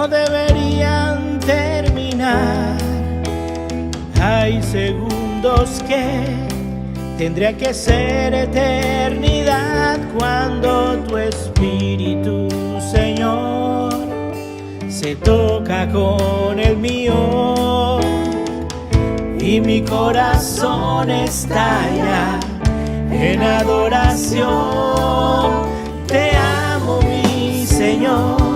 no deberían terminar. Hay segundos que tendría que ser eternidad cuando tu espíritu, Señor, se toca con el mío y mi corazón estalla en adoración. Te amo, mi Señor.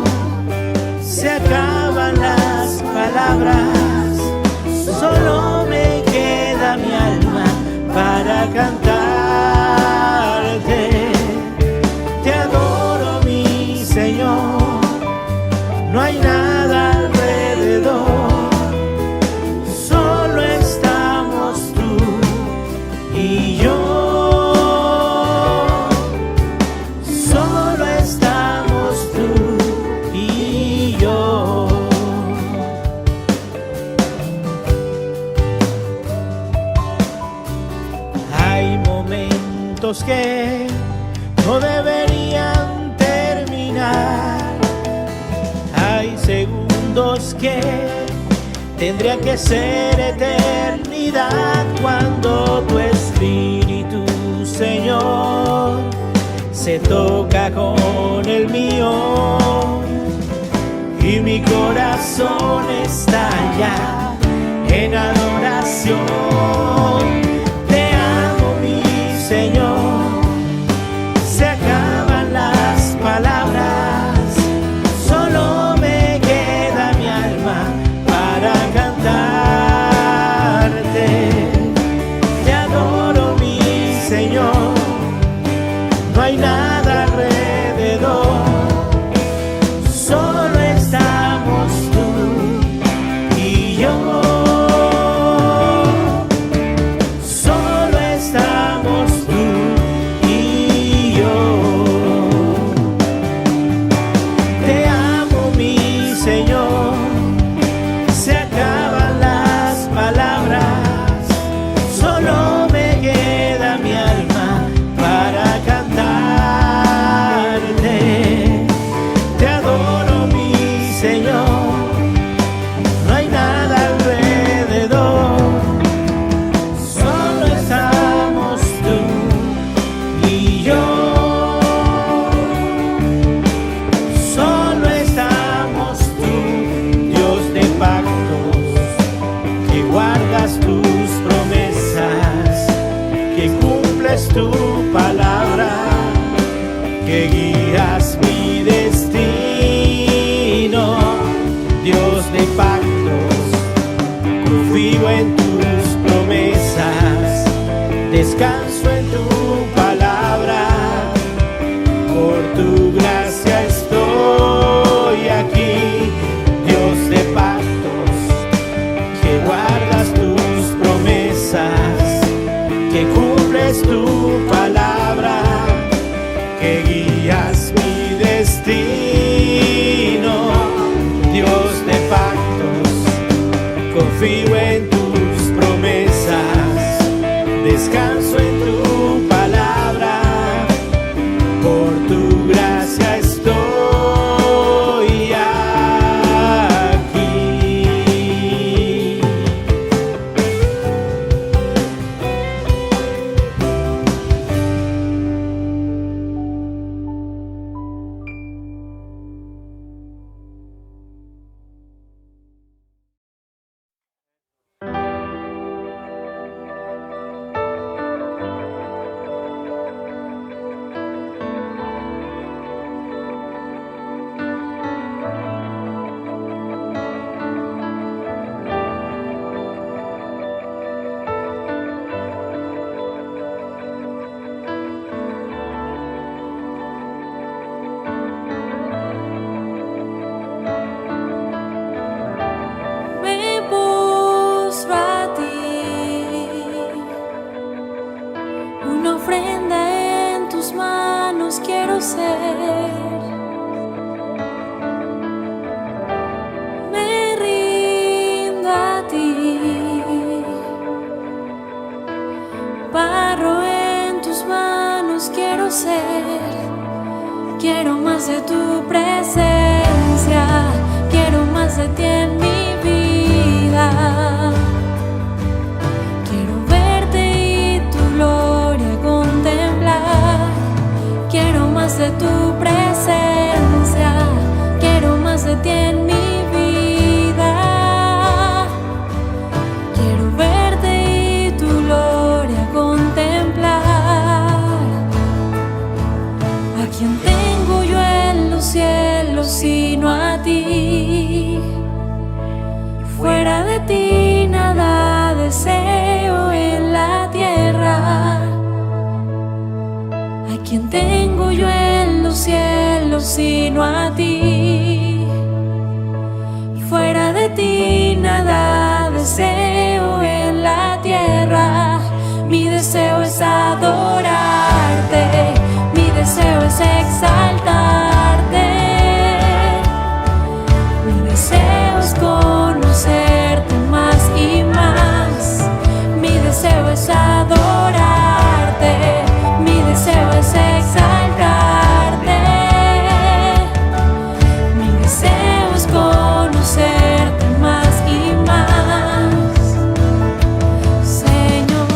Se acaban las palabras, solo me queda mi alma para cantarte. Te adoro, mi Señor. No hay nada alrededor, solo estamos tú y yo. Solo estamos tú y yo. Hay momentos que no deberían terminar. Hay segundos que tendría que ser eternidad cuando tu espíritu, Señor, se toca con el mío y mi corazón estalla en adoración. Te amo, mi Señor. Se acaban las palabras, solo me queda mi alma para cantarte. Te adoro, mi Señor. No hay nada alrededor, solo estamos tú y yo. Solo estamos tú y yo. Te amo, mi Señor. Se acaban las palabras, solo me queda mi alma para cantarte. Te adoro, mi Señor. No hay nada alrededor, solo estamos tú y yo. Solo estamos tú, Dios de pactos, que guardas tus promesas, que cumples tu palabra, que guías mi destino. Dios de pactos, confío en tus promesas, descanso en tu palabra. Por tu gracia estoy aquí. Dios de pactos, que guardas tus promesas, que cumples tu palabra, que guías mi destino. Dios de pactos, confío en tus promesas, descanso en tu palabra. Por tu gracia estoy aquí. ser. Quiero más de tu presencia, quiero de ti en mi vida. Quiero verte y tu gloria contemplar. Quiero más de tu presencia, quiero más de ti en mi vida. Quiero verte y tu gloria contemplar. ¿A quién tengo yo en los cielos sino a ti? Fuera de ti nada deseo en la tierra. ¿A quién tengo yo en los cielos sino a ti? Fuera de ti nada deseo en la tierra. Mi deseo es adorarte, mi deseo es exaltarte. Mi deseo es conocerte más y más. Mi deseo es adorarte, mi deseo es exaltarte. Mi deseo es conocerte más y más, Señor.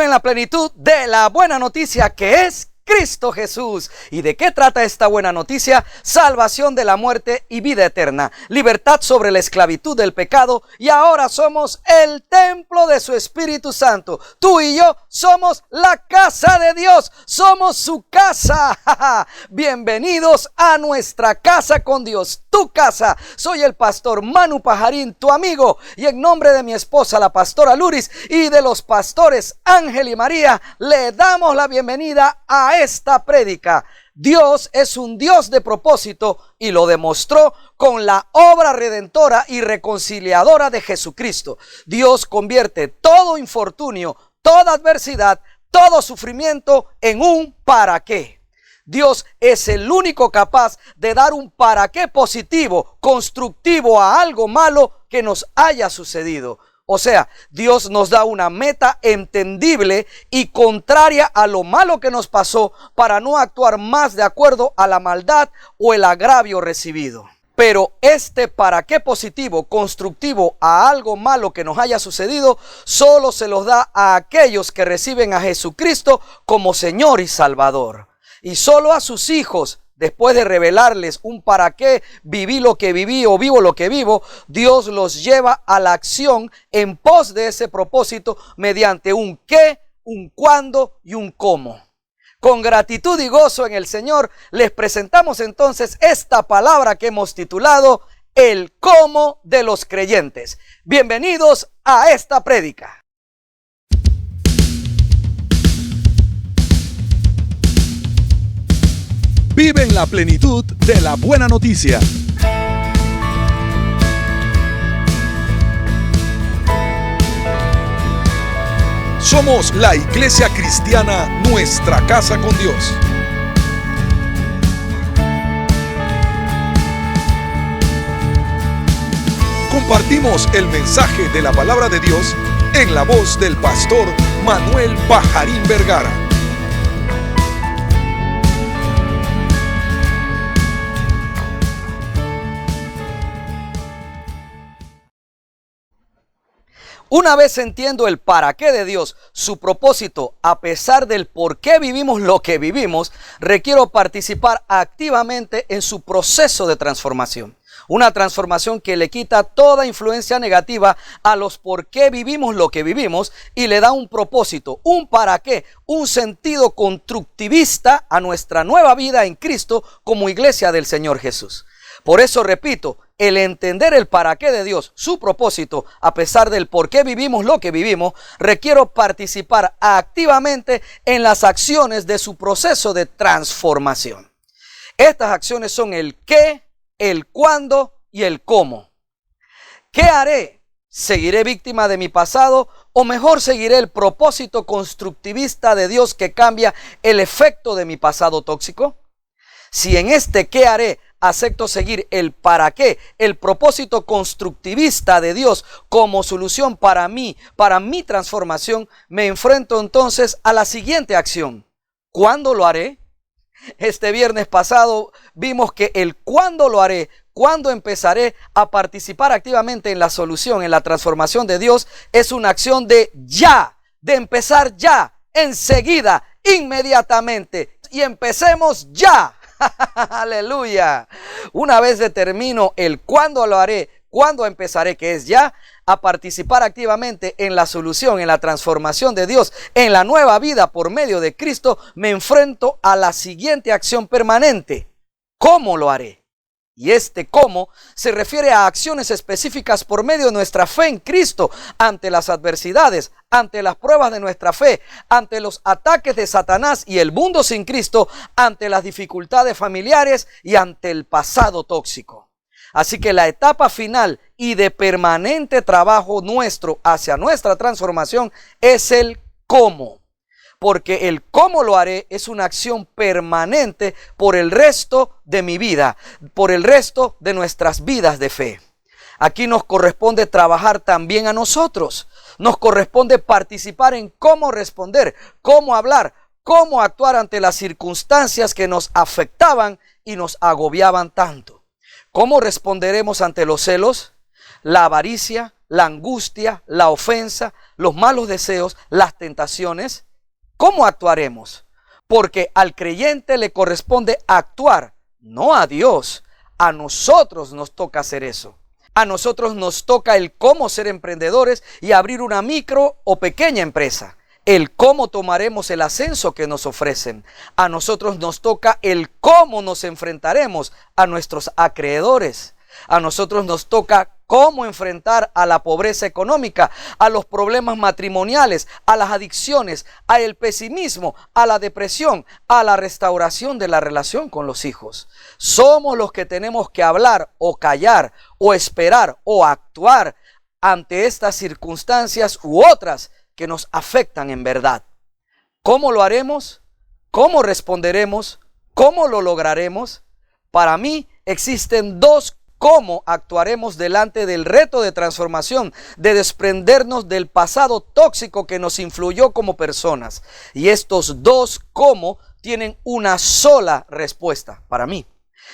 Vive en la plenitud de la buena noticia que es Cristo Jesús. ¿Y de qué trata esta buena noticia? Salvación de la muerte y vida eterna, libertad sobre la esclavitud del pecado, y ahora somos el templo de su Espíritu Santo. Tú y yo somos la casa de Dios, somos su casa. Bienvenidos a nuestra casa con Dios, tu casa. Soy el pastor Manu Pajarín, tu amigo, y en nombre de mi esposa, la pastora Luris, y de los pastores Ángel y María, le damos la bienvenida a esta prédica. Dios es un Dios de propósito y lo demostró con la obra redentora y reconciliadora de Jesucristo. Dios convierte todo infortunio, toda adversidad, todo sufrimiento en un para qué. Dios es el único capaz de dar un para qué positivo, constructivo a algo malo que nos haya sucedido. O sea, Dios nos da una meta entendible y contraria a lo malo que nos pasó para no actuar más de acuerdo a la maldad o el agravio recibido. Pero este para qué positivo, constructivo a algo malo que nos haya sucedido, solo se los da a aquellos que reciben a Jesucristo como Señor y Salvador. Y solo a sus hijos, después de revelarles un para qué viví lo que viví o vivo lo que vivo, Dios los lleva a la acción en pos de ese propósito mediante un qué, un cuándo y un cómo. Con gratitud y gozo en el Señor, les presentamos entonces esta palabra que hemos titulado El cómo de los creyentes. Bienvenidos a esta prédica. Vive en la plenitud de la buena noticia. Somos la Iglesia Cristiana Nuestra Casa con Dios. Compartimos el mensaje de la palabra de Dios en la voz del pastor Manuel Pajarín Vergara. Una vez entiendo el para qué de Dios, su propósito, a pesar del por qué vivimos lo que vivimos, requiero participar activamente en su proceso de transformación. Una transformación que le quita toda influencia negativa a los por qué vivimos lo que vivimos y le da un propósito, un para qué, un sentido constructivista a nuestra nueva vida en Cristo como iglesia del Señor Jesús. Por eso repito, el entender el para qué de Dios, su propósito, a pesar del por qué vivimos lo que vivimos, requiero participar activamente en las acciones de su proceso de transformación. Estas acciones son el qué, el cuándo y el cómo. ¿Qué haré? ¿Seguiré víctima de mi pasado o mejor seguiré el propósito constructivista de Dios que cambia el efecto de mi pasado tóxico? Si en este qué haré acepto seguir el para qué, el propósito constructivista de Dios como solución para mí, para mi transformación, me enfrento entonces a la siguiente acción. ¿Cuándo lo haré? Este viernes pasado vimos que el cuándo lo haré, cuándo empezaré a participar activamente en la solución, en la transformación de Dios, es una acción de ya, de empezar ya, enseguida, inmediatamente. Y empecemos ya. Aleluya. Una vez determino el cuándo lo haré, cuándo empezaré, que es ya, a participar activamente en la solución, en la transformación de Dios, en la nueva vida por medio de Cristo, me enfrento a la siguiente acción permanente. ¿Cómo lo haré? Y este cómo se refiere a acciones específicas por medio de nuestra fe en Cristo ante las adversidades, ante las pruebas de nuestra fe, ante los ataques de Satanás y el mundo sin Cristo, ante las dificultades familiares y ante el pasado tóxico. Así que la etapa final y de permanente trabajo nuestro hacia nuestra transformación es el cómo. Porque el cómo lo haré es una acción permanente por el resto de mi vida, por el resto de nuestras vidas de fe. Aquí nos corresponde trabajar también a nosotros. Nos corresponde participar en cómo responder, cómo hablar, cómo actuar ante las circunstancias que nos afectaban y nos agobiaban tanto. ¿Cómo responderemos ante los celos, la avaricia, la angustia, la ofensa, los malos deseos, las tentaciones, ¿cómo actuaremos? Porque al creyente le corresponde actuar, no a Dios. A nosotros nos toca hacer eso. A nosotros nos toca el cómo ser emprendedores y abrir una micro o pequeña empresa. El cómo tomaremos el ascenso que nos ofrecen. A nosotros nos toca el cómo nos enfrentaremos a nuestros acreedores. A nosotros nos toca cómo enfrentar a la pobreza económica, a los problemas matrimoniales, a las adicciones, al pesimismo, a la depresión, a la restauración de la relación con los hijos. Somos los que tenemos que hablar o callar o esperar o actuar ante estas circunstancias u otras que nos afectan en verdad. ¿Cómo lo haremos? ¿Cómo responderemos? ¿Cómo lo lograremos? Para mí existen dos cómo actuaremos delante del reto de transformación, de desprendernos del pasado tóxico que nos influyó como personas. Y estos dos cómo tienen una sola respuesta para mí.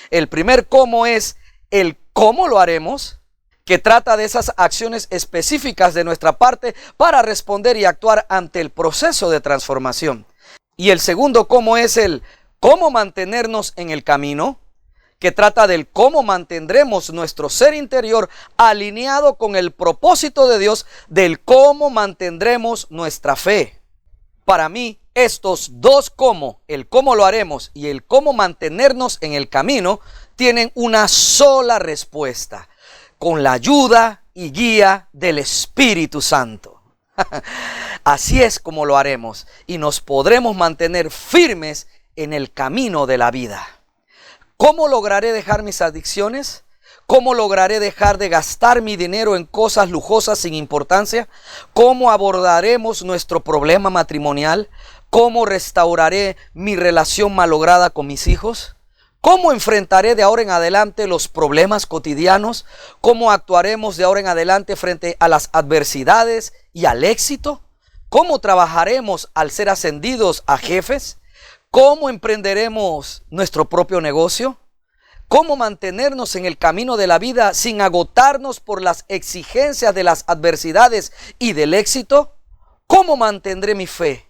El primer cómo es el cómo lo haremos, que trata de esas acciones específicas de nuestra parte para responder y actuar ante el proceso de transformación. Y el segundo cómo es el cómo mantenernos en el camino, que trata del cómo mantendremos nuestro ser interior alineado con el propósito de Dios, del cómo mantendremos nuestra fe. Para mí, estos dos cómo, el cómo lo haremos y el cómo mantenernos en el camino, tienen una sola respuesta: con la ayuda y guía del Espíritu Santo. Así es como lo haremos y nos podremos mantener firmes en el camino de la vida. ¿Cómo lograré dejar mis adicciones? ¿Cómo lograré dejar de gastar mi dinero en cosas lujosas sin importancia? ¿Cómo abordaremos nuestro problema matrimonial? ¿Cómo restauraré mi relación malograda con mis hijos? ¿Cómo enfrentaré de ahora en adelante los problemas cotidianos? ¿Cómo actuaremos de ahora en adelante frente a las adversidades y al éxito? ¿Cómo trabajaremos al ser ascendidos a jefes? ¿Cómo emprenderemos nuestro propio negocio? ¿Cómo mantenernos en el camino de la vida sin agotarnos por las exigencias de las adversidades y del éxito? ¿Cómo mantendré mi fe?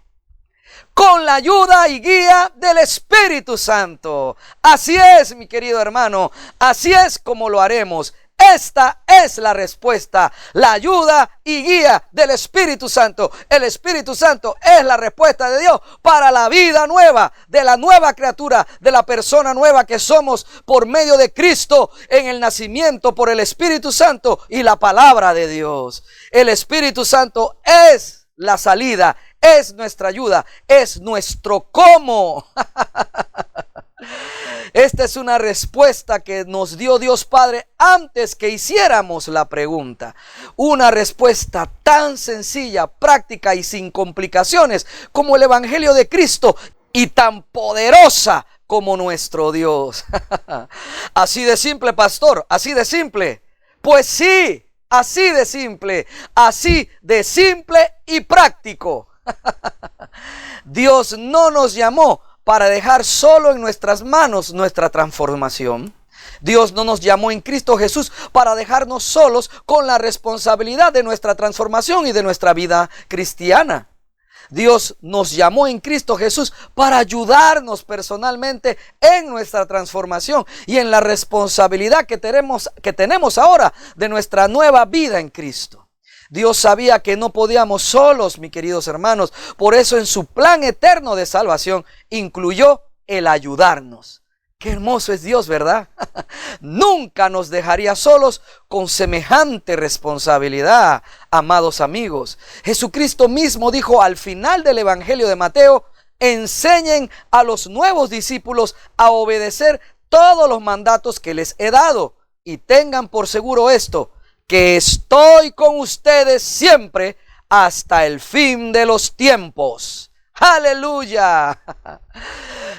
Con la ayuda y guía del Espíritu Santo. Así es, mi querido hermano, así es como lo haremos. Esta es la respuesta, la ayuda y guía del Espíritu Santo. El Espíritu Santo es la respuesta de Dios para la vida nueva, de la nueva criatura, de la persona nueva que somos por medio de Cristo en el nacimiento por el Espíritu Santo y la palabra de Dios. El Espíritu Santo es la salida, es nuestra ayuda, es nuestro cómo. Esta es una respuesta que nos dio Dios Padre antes que hiciéramos la pregunta. Una respuesta tan sencilla, práctica y sin complicaciones como el Evangelio de Cristo, y tan poderosa como nuestro Dios. Así de simple, pastor, así de simple. Pues sí, así de simple y práctico. Dios no nos llamó para dejar solo en nuestras manos nuestra transformación. Dios no nos llamó en Cristo Jesús para dejarnos solos con la responsabilidad de nuestra transformación y de nuestra vida cristiana. Dios nos llamó en Cristo Jesús para ayudarnos personalmente en nuestra transformación y en la responsabilidad que tenemos ahora de nuestra nueva vida en Cristo. Dios sabía que no podíamos solos, mis queridos hermanos. Por eso en su plan eterno de salvación incluyó el ayudarnos. Qué hermoso es Dios, ¿verdad? Nunca nos dejaría solos con semejante responsabilidad, amados amigos. Jesucristo mismo dijo al final del Evangelio de Mateo: enseñen a los nuevos discípulos a obedecer todos los mandatos que les he dado. Y tengan por seguro esto, que estoy con ustedes siempre hasta el fin de los tiempos. ¡Aleluya!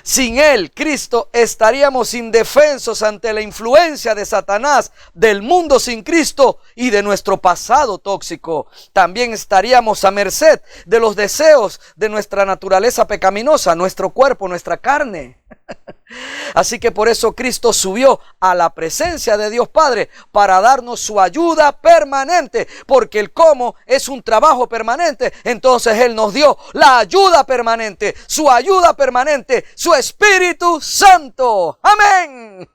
Sin Él, Cristo, estaríamos indefensos ante la influencia de Satanás, del mundo sin Cristo y de nuestro pasado tóxico. También estaríamos a merced de los deseos de nuestra naturaleza pecaminosa, nuestro cuerpo, nuestra carne. Así que por eso Cristo subió a la presencia de Dios Padre para darnos su ayuda permanente, porque el cómo es un trabajo permanente. Entonces Él nos dio la ayuda permanente, su ayuda permanente, su Espíritu Santo. Amén.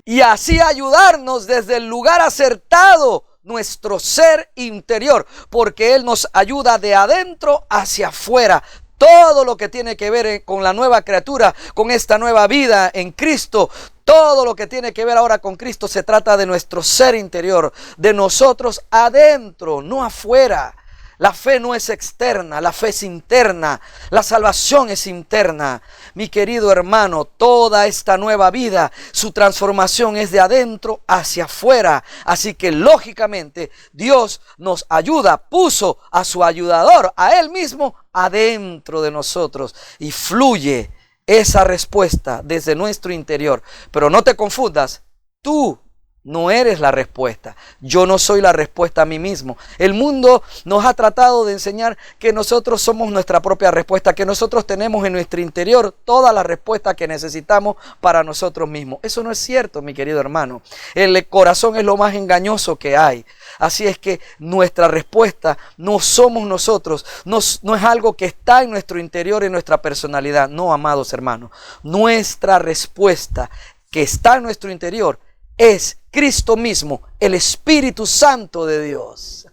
Y así ayudarnos desde el lugar acertado, nuestro ser interior, porque Él nos ayuda de adentro hacia afuera. Todo lo que tiene que ver con la nueva criatura, con esta nueva vida en Cristo, todo lo que tiene que ver ahora con Cristo se trata de nuestro ser interior, de nosotros adentro, no afuera. La fe no es externa, la fe es interna, la salvación es interna. Mi querido hermano, toda esta nueva vida, su transformación es de adentro hacia afuera. Así que lógicamente Dios nos ayuda, puso a su ayudador, a Él mismo, adentro de nosotros. Y fluye esa respuesta desde nuestro interior. Pero no te confundas, tú no eres la respuesta. Yo no soy la respuesta a mí mismo. El mundo nos ha tratado de enseñar que nosotros somos nuestra propia respuesta, que nosotros tenemos en nuestro interior toda la respuesta que necesitamos para nosotros mismos. Eso no es cierto, mi querido hermano. El corazón es lo más engañoso que hay. Así es que nuestra respuesta no somos nosotros, no es algo que está en nuestro interior, en nuestra personalidad. No, amados hermanos, nuestra respuesta que está en nuestro interior es Cristo mismo, el Espíritu Santo de Dios.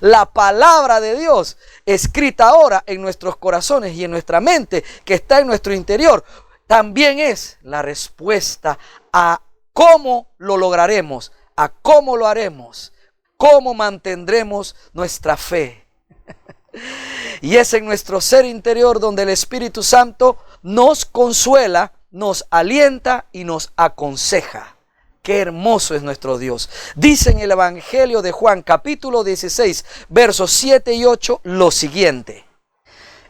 La palabra de Dios escrita ahora en nuestros corazones y en nuestra mente, que está en nuestro interior, también es la respuesta a cómo lo lograremos, a cómo lo haremos, cómo mantendremos nuestra fe. Y es en nuestro ser interior donde el Espíritu Santo nos consuela, nos alienta y nos aconseja. Qué hermoso es nuestro Dios. Dice en el Evangelio de Juan, capítulo 16, versos 7 y 8, lo siguiente: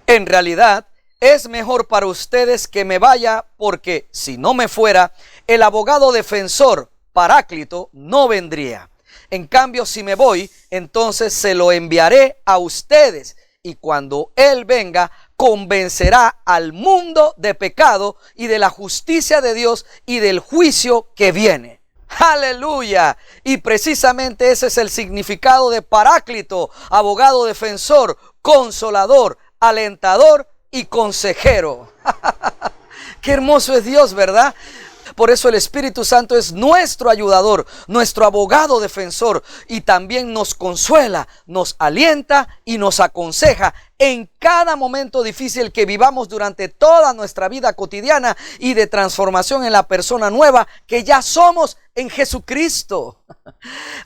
en realidad es mejor para ustedes que me vaya, porque si no me fuera, el abogado defensor, Paráclito, no vendría. En cambio, si me voy, entonces se lo enviaré a ustedes. Y cuando Él venga, convencerá al mundo de pecado y de la justicia de Dios y del juicio que viene. ¡Aleluya! Y precisamente ese es el significado de Paráclito, abogado defensor, consolador, alentador y consejero. ¡Qué hermoso es Dios!, ¿verdad? Por eso el Espíritu Santo es nuestro ayudador, nuestro abogado defensor, y también nos consuela, nos alienta y nos aconseja en cada momento difícil que vivamos durante toda nuestra vida cotidiana y de transformación en la persona nueva que ya somos en Jesucristo.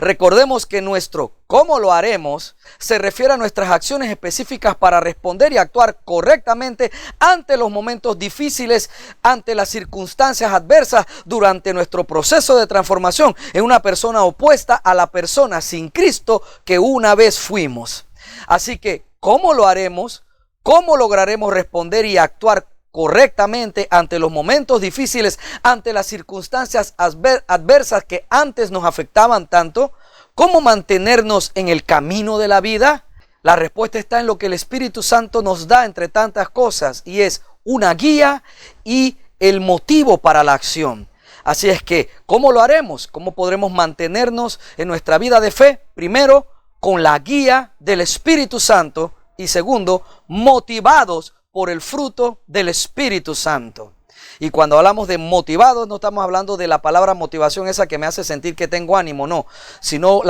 Recordemos que nuestro ¿cómo lo haremos? Se refiere a nuestras acciones específicas para responder y actuar correctamente ante los momentos difíciles, ante las circunstancias adversas durante nuestro proceso de transformación en una persona opuesta a la persona sin Cristo que una vez fuimos. Así que, ¿cómo lo haremos? ¿Cómo lograremos responder y actuar correctamente ante los momentos difíciles, ante las circunstancias adversas que antes nos afectaban tanto? ¿Cómo mantenernos en el camino de la vida? La respuesta está en lo que el Espíritu Santo nos da entre tantas cosas, y es una guía y el motivo para la acción. Así es que, ¿cómo lo haremos? ¿Cómo podremos mantenernos en nuestra vida de fe? Primero, con la guía del Espíritu Santo, y segundo, motivados por el fruto del Espíritu Santo. Y cuando hablamos de motivados, no estamos hablando de la palabra motivación esa que me hace sentir que tengo ánimo, no, sino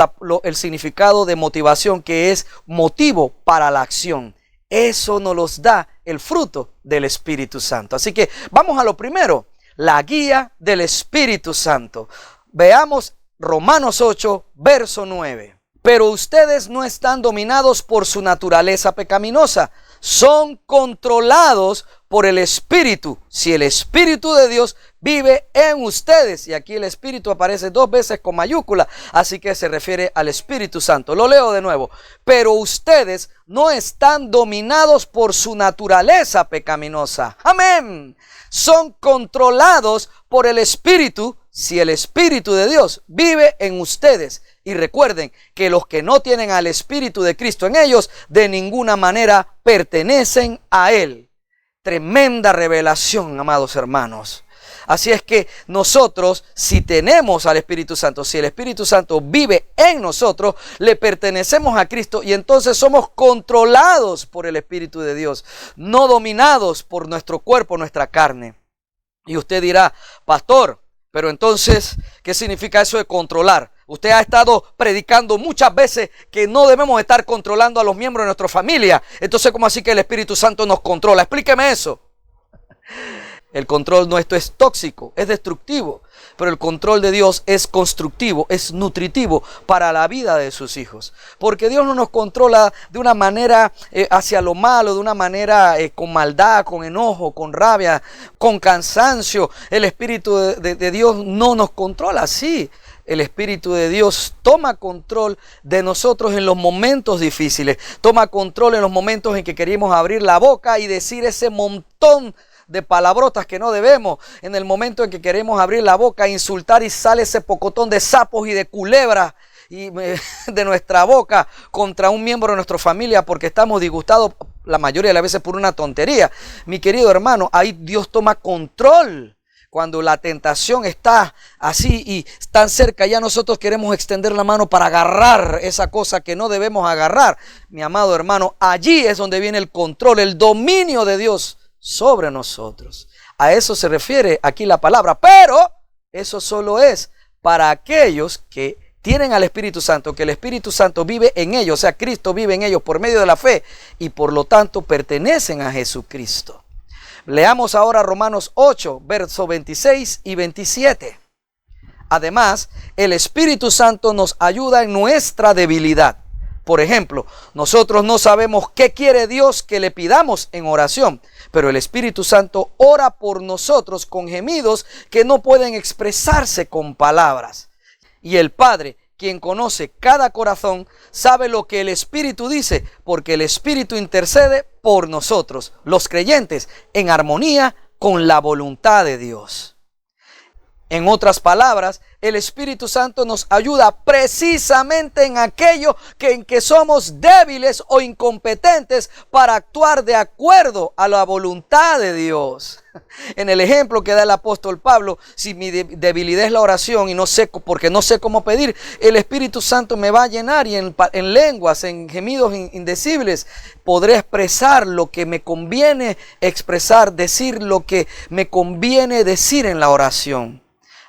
el significado de motivación, que es motivo para la acción. Eso nos los da el fruto del Espíritu Santo. Así que vamos a lo primero, la guía del Espíritu Santo. Veamos Romanos 8, verso 9. Pero ustedes no están dominados por su naturaleza pecaminosa, son controlados por el Espíritu, si el Espíritu de Dios vive en ustedes. Y aquí el Espíritu aparece 2 veces con mayúscula, así que se refiere al Espíritu Santo. Lo leo de nuevo. Pero ustedes no están dominados por su naturaleza pecaminosa. Amén. Son controlados por el Espíritu, si el Espíritu de Dios vive en ustedes. Y recuerden que los que no tienen al Espíritu de Cristo en ellos, de ninguna manera pertenecen a Él. tremenda revelación, amados hermanos. Así es que nosotros, si tenemos al Espíritu Santo, si el Espíritu Santo vive en nosotros, le pertenecemos a Cristo y entonces somos controlados por el Espíritu de Dios, no dominados por nuestro cuerpo, nuestra carne. Y usted dirá, pastor, pero entonces, ¿qué significa eso de controlar? Usted ha estado predicando muchas veces que no debemos estar controlando a los miembros de nuestra familia. Entonces, ¿cómo así que el Espíritu Santo nos controla? Explíqueme eso. El control nuestro es tóxico, es destructivo, pero el control de Dios es constructivo, es nutritivo para la vida de sus hijos. Porque Dios no nos controla de una manera hacia lo malo, de una manera con maldad, con enojo, con rabia, con cansancio. El Espíritu de Dios no nos controla así. El Espíritu de Dios toma control de nosotros en los momentos difíciles, toma control en los momentos en que queremos abrir la boca y decir ese montón de palabrotas que no debemos, en el momento en que queremos abrir la boca, insultar y sale ese pocotón de sapos y de culebras de nuestra boca contra un miembro de nuestra familia porque estamos disgustados la mayoría de las veces por una tontería. Mi querido hermano, ahí Dios toma control. Cuando la tentación está así y tan cerca, ya nosotros queremos extender la mano para agarrar esa cosa que no debemos agarrar. Mi amado hermano, allí es donde viene el control, el dominio de Dios sobre nosotros. A eso se refiere aquí la palabra, pero eso solo es para aquellos que tienen al Espíritu Santo, que el Espíritu Santo vive en ellos, o sea, Cristo vive en ellos por medio de la fe y por lo tanto pertenecen a Jesucristo. Leamos ahora Romanos 8, versos 26 y 27. Además, el Espíritu Santo nos ayuda en nuestra debilidad. Por ejemplo, nosotros no sabemos qué quiere Dios que le pidamos en oración, pero el Espíritu Santo ora por nosotros con gemidos que no pueden expresarse con palabras. Y el Padre, quien conoce cada corazón, sabe lo que el Espíritu dice, porque el Espíritu intercede por nosotros, los creyentes, en armonía con la voluntad de Dios. En otras palabras, el Espíritu Santo nos ayuda precisamente en aquello en que somos débiles o incompetentes para actuar de acuerdo a la voluntad de Dios. En el ejemplo que da el apóstol Pablo, si mi debilidad es la oración y no sé, porque no sé cómo pedir, el Espíritu Santo me va a llenar y en lenguas, en gemidos indecibles, podré expresar lo que me conviene expresar, decir lo que me conviene decir en la oración.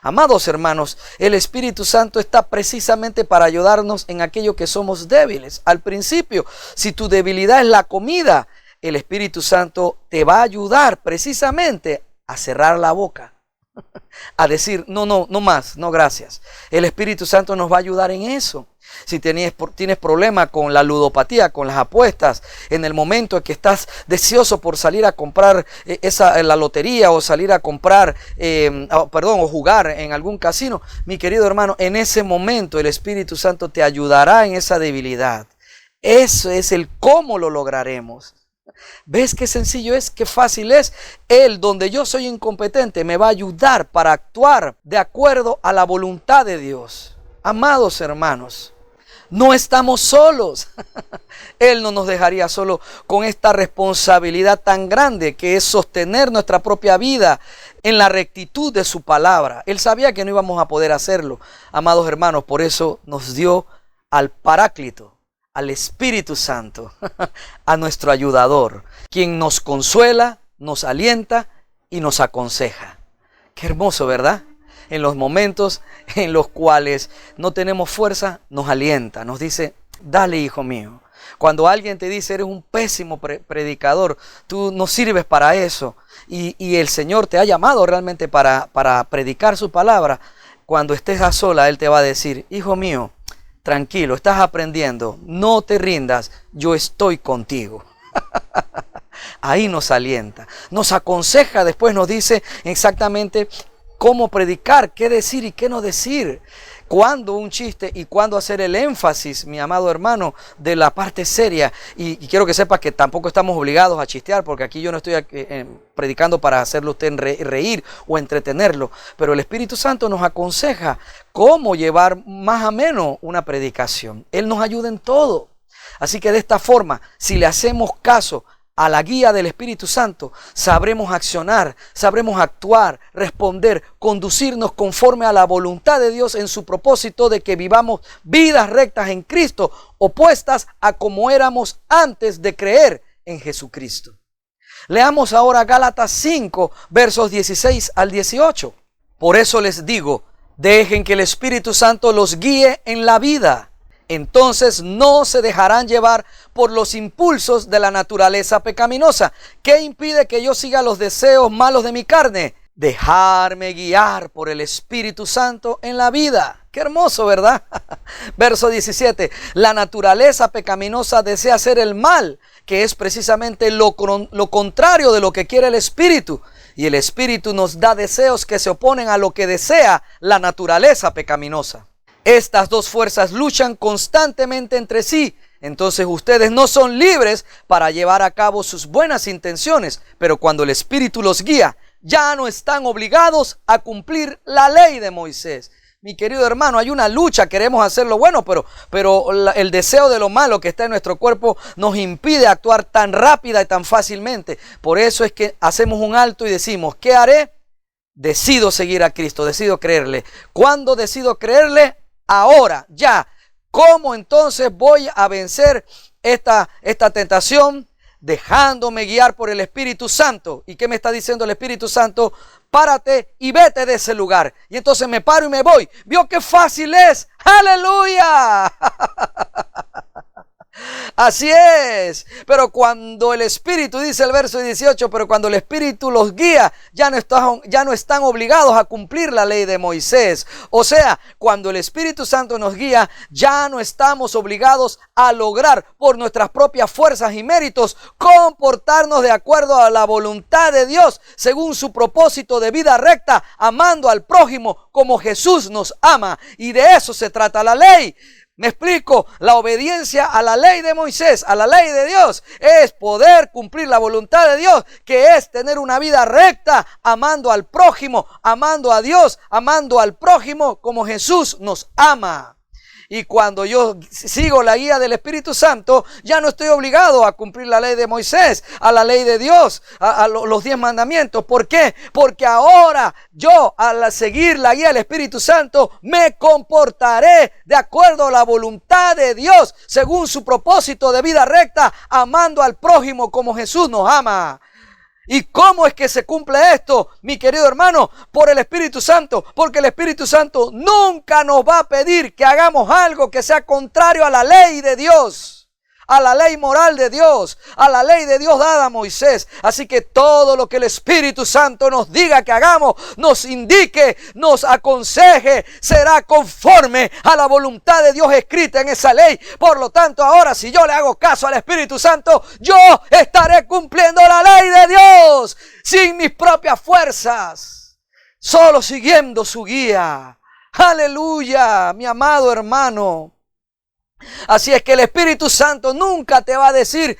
Amados hermanos, el Espíritu Santo está precisamente para ayudarnos en aquello que somos débiles. Al principio, si tu debilidad es la comida, el Espíritu Santo te va a ayudar precisamente a cerrar la boca, a decir, no más, no gracias. El Espíritu Santo nos va a ayudar en eso. Si tienes problema con la ludopatía, con las apuestas, en el momento en que estás deseoso por salir a comprar la lotería o salir a comprar, o jugar en algún casino, mi querido hermano, en ese momento el Espíritu Santo te ayudará en esa debilidad. Eso es el cómo lo lograremos. ¿Ves qué sencillo es? ¿Qué fácil es? Él, donde yo soy incompetente, me va a ayudar para actuar de acuerdo a la voluntad de Dios. Amados hermanos, no estamos solos. Él no nos dejaría solo con esta responsabilidad tan grande que es sostener nuestra propia vida en la rectitud de su palabra. Él sabía que no íbamos a poder hacerlo. Amados hermanos, por eso nos dio al Paráclito, al Espíritu Santo, a nuestro ayudador, quien nos consuela, nos alienta y nos aconseja. Qué hermoso, ¿verdad? En los momentos en los cuales no tenemos fuerza, nos alienta, nos dice, dale hijo mío. Cuando alguien te dice, eres un pésimo predicador, tú no sirves para eso, y el Señor te ha llamado realmente para predicar su palabra, cuando estés a sola, Él te va a decir, hijo mío, tranquilo, estás aprendiendo, no te rindas, yo estoy contigo. Ahí nos alienta, nos aconseja, después nos dice exactamente cómo predicar, qué decir y qué no decir, cuándo un chiste y cuándo hacer el énfasis, mi amado hermano, de la parte seria. Y quiero que sepas que tampoco estamos obligados a chistear, porque aquí yo no estoy predicando para hacerlo usted reír o entretenerlo, pero el Espíritu Santo nos aconseja cómo llevar más ameno una predicación. Él nos ayuda en todo. Así que de esta forma, si le hacemos caso a la guía del Espíritu Santo, sabremos accionar, sabremos actuar, responder, conducirnos conforme a la voluntad de Dios en su propósito de que vivamos vidas rectas en Cristo, opuestas a como éramos antes de creer en Jesucristo. Leamos ahora Gálatas 5, versos 16 al 18. Por eso les digo, dejen que el Espíritu Santo los guíe en la vida. Entonces no se dejarán llevar por los impulsos de la naturaleza pecaminosa. ¿Qué impide que yo siga los deseos malos de mi carne? Dejarme guiar por el Espíritu Santo en la vida. Qué hermoso, ¿verdad? Verso 17. La naturaleza pecaminosa desea hacer el mal, que es precisamente lo contrario de lo que quiere el Espíritu. Y el Espíritu nos da deseos que se oponen a lo que desea la naturaleza pecaminosa. Estas dos fuerzas luchan constantemente entre sí. Entonces ustedes no son libres para llevar a cabo sus buenas intenciones, pero cuando el Espíritu los guía, ya no están obligados a cumplir la ley de Moisés. Mi querido hermano, hay una lucha, queremos hacer lo bueno, pero el deseo de lo malo que está en nuestro cuerpo nos impide actuar tan rápida y tan fácilmente. Por eso es que hacemos un alto y decimos, ¿qué haré? Decido seguir a Cristo, decido creerle. ¿Cuándo decido creerle? Ahora, ya. ¿Cómo entonces voy a vencer esta tentación? Dejándome guiar por el Espíritu Santo. ¿Y qué me está diciendo el Espíritu Santo? Párate y vete de ese lugar. Y entonces me paro y me voy. ¿Vio qué fácil es? ¡Aleluya! Así es, pero cuando el Espíritu, dice el verso 18, pero cuando el Espíritu los guía, ya no están obligados a cumplir la ley de Moisés. O sea, cuando el Espíritu Santo nos guía, ya no estamos obligados a lograr por nuestras propias fuerzas y méritos comportarnos de acuerdo a la voluntad de Dios, según su propósito de vida recta, amando al prójimo como Jesús nos ama. Y de eso se trata la ley. Me explico, la obediencia a la ley de Moisés, a la ley de Dios, es poder cumplir la voluntad de Dios, que es tener una vida recta, amando al prójimo, amando a Dios, amando al prójimo como Jesús nos ama. Y cuando yo sigo la guía del Espíritu Santo, ya no estoy obligado a cumplir la ley de Moisés, a la ley de Dios, a los 10 mandamientos. ¿Por qué? Porque ahora yo, al seguir la guía del Espíritu Santo, me comportaré de acuerdo a la voluntad de Dios, según su propósito de vida recta, amando al prójimo como Jesús nos ama. ¿Y cómo es que se cumple esto, mi querido hermano? Por el Espíritu Santo, porque el Espíritu Santo nunca nos va a pedir que hagamos algo que sea contrario a la ley de Dios, a la ley moral de Dios, a la ley de Dios dada a Moisés. Así que todo lo que el Espíritu Santo nos diga que hagamos, nos indique, nos aconseje, será conforme a la voluntad de Dios escrita en esa ley. Por lo tanto, ahora si yo le hago caso al Espíritu Santo, yo estaré cumpliendo la ley de Dios sin mis propias fuerzas, solo siguiendo su guía. Aleluya, mi amado hermano. Así es que el Espíritu Santo nunca te va a decir,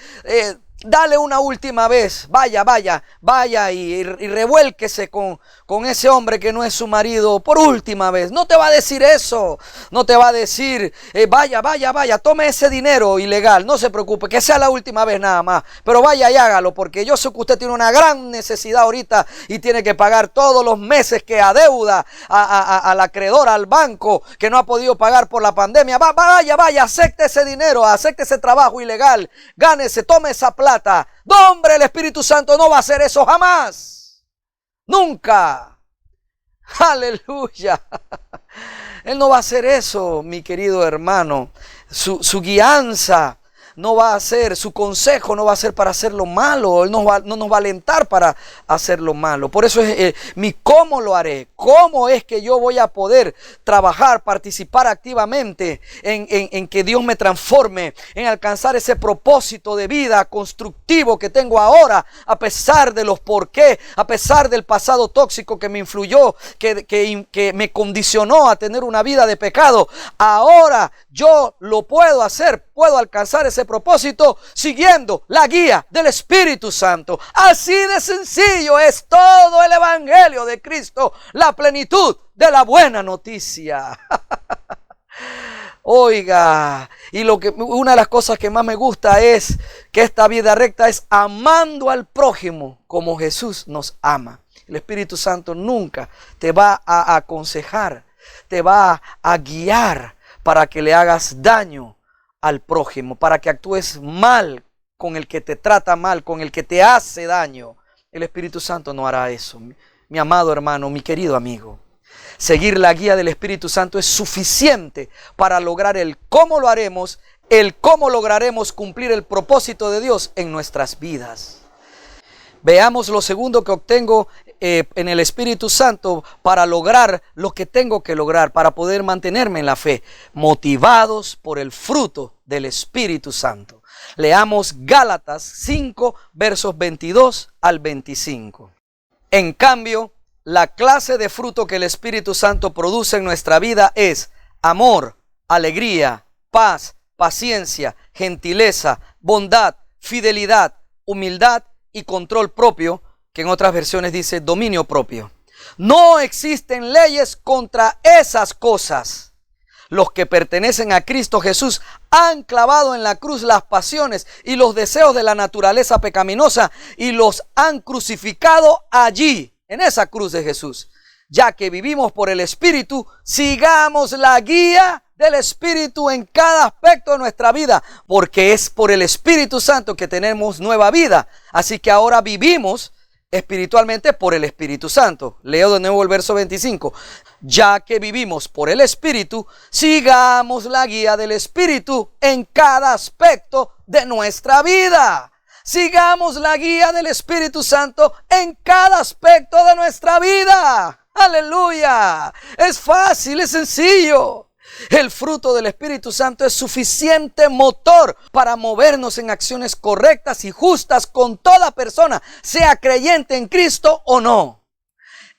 dale una última vez, vaya y revuélquese con ese hombre que no es su marido por última vez. No te va a decir eso, no te va a decir, vaya, tome ese dinero ilegal, no se preocupe, que sea la última vez nada más, pero vaya y hágalo, porque yo sé que usted tiene una gran necesidad ahorita y tiene que pagar todos los meses que adeuda al acreedor, al banco, que no ha podido pagar por la pandemia. Vaya, acepte ese dinero, acepte ese trabajo ilegal, gánese, tome esa plata. No, hombre, el Espíritu Santo no va a hacer eso jamás. Nunca. Aleluya. Él no va a hacer eso, mi querido hermano. Su guianza no va a ser, su consejo no va a ser para hacer lo malo. Él no nos va a alentar para hacer lo malo. Por eso es mi cómo lo haré. Cómo es que yo voy a poder trabajar, participar activamente en que Dios me transforme, en alcanzar ese propósito de vida constructivo que tengo ahora, a pesar de los por qué, a pesar del pasado tóxico que me influyó, que me condicionó a tener una vida de pecado. Ahora yo lo puedo hacer, puedo alcanzar ese propósito siguiendo la guía del Espíritu Santo. Así de sencillo es todo el Evangelio de Cristo, la plenitud de la buena noticia. Oiga, y una de las cosas que más me gusta es que esta vida recta es amando al prójimo como Jesús nos ama. El Espíritu Santo nunca te va a aconsejar, te va a guiar para que le hagas daño al prójimo, para que actúes mal con el que te trata mal, con el que te hace daño. El Espíritu Santo no hará eso. Mi amado hermano, mi querido amigo, seguir la guía del Espíritu Santo es suficiente para lograr el cómo lo haremos, el cómo lograremos cumplir el propósito de Dios en nuestras vidas. Veamos lo segundo que obtengo en el Espíritu Santo para lograr lo que tengo que lograr, para poder mantenerme en la fe, motivados por el fruto del Espíritu Santo. Leamos Gálatas 5, versos 22 al 25. En cambio, la clase de fruto que el Espíritu Santo produce en nuestra vida es amor, alegría, paz, paciencia, gentileza, bondad, fidelidad, humildad y control propio, que en otras versiones dice dominio propio. No existen leyes contra esas cosas. Los que pertenecen a Cristo Jesús han clavado en la cruz las pasiones y los deseos de la naturaleza pecaminosa y los han crucificado allí, en esa cruz de Jesús. Ya que vivimos por el Espíritu, sigamos la guía del Espíritu en cada aspecto de nuestra vida, porque es por el Espíritu Santo que tenemos nueva vida. Así que ahora vivimos espiritualmente por el Espíritu Santo. Leo de nuevo el verso 25. Ya que vivimos por el Espíritu, sigamos la guía del Espíritu en cada aspecto de nuestra vida. Sigamos la guía del Espíritu Santo en cada aspecto de nuestra vida. ¡Aleluya! Es fácil, es sencillo. El fruto del Espíritu Santo es suficiente motor para movernos en acciones correctas y justas con toda persona, sea creyente en Cristo o no.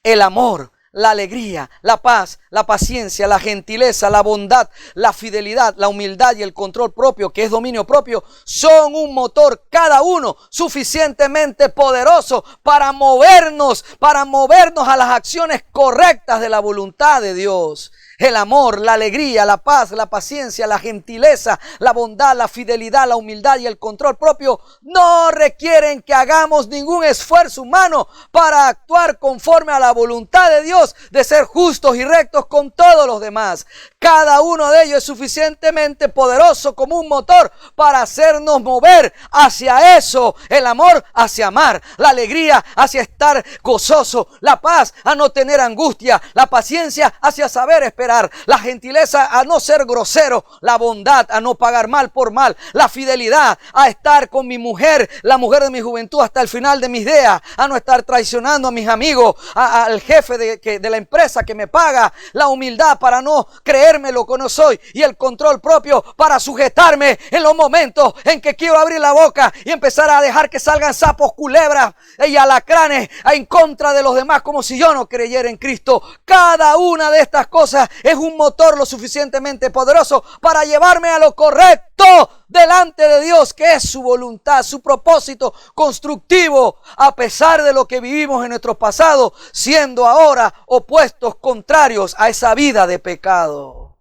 El amor, la alegría, la paz, la paciencia, la gentileza, la bondad, la fidelidad, la humildad y el control propio, que es dominio propio, son un motor cada uno suficientemente poderoso para movernos a las acciones correctas de la voluntad de Dios. El amor, la alegría, la paz, la paciencia, la gentileza, la bondad, la fidelidad, la humildad y el control propio no requieren que hagamos ningún esfuerzo humano para actuar conforme a la voluntad de Dios de ser justos y rectos con todos los demás. Cada uno de ellos es suficientemente poderoso como un motor para hacernos mover hacia eso. El amor hacia amar, la alegría hacia estar gozoso, la paz a no tener angustia, la paciencia hacia saber esperar, la gentileza a no ser grosero, la bondad a no pagar mal por mal, la fidelidad a estar con mi mujer, la mujer de mi juventud hasta el final de mis días, a no estar traicionando a mis amigos, al jefe de la empresa que me paga, la humildad para no creerme lo que no soy y el control propio para sujetarme en los momentos en que quiero abrir la boca y empezar a dejar que salgan sapos, culebras y alacranes en contra de los demás como si yo no creyera en Cristo. Cada una de estas cosas es un motor lo suficientemente poderoso para llevarme a lo correcto delante de Dios, que es su voluntad, su propósito constructivo, a pesar de lo que vivimos en nuestro pasado, siendo ahora opuestos, contrarios a esa vida de pecado.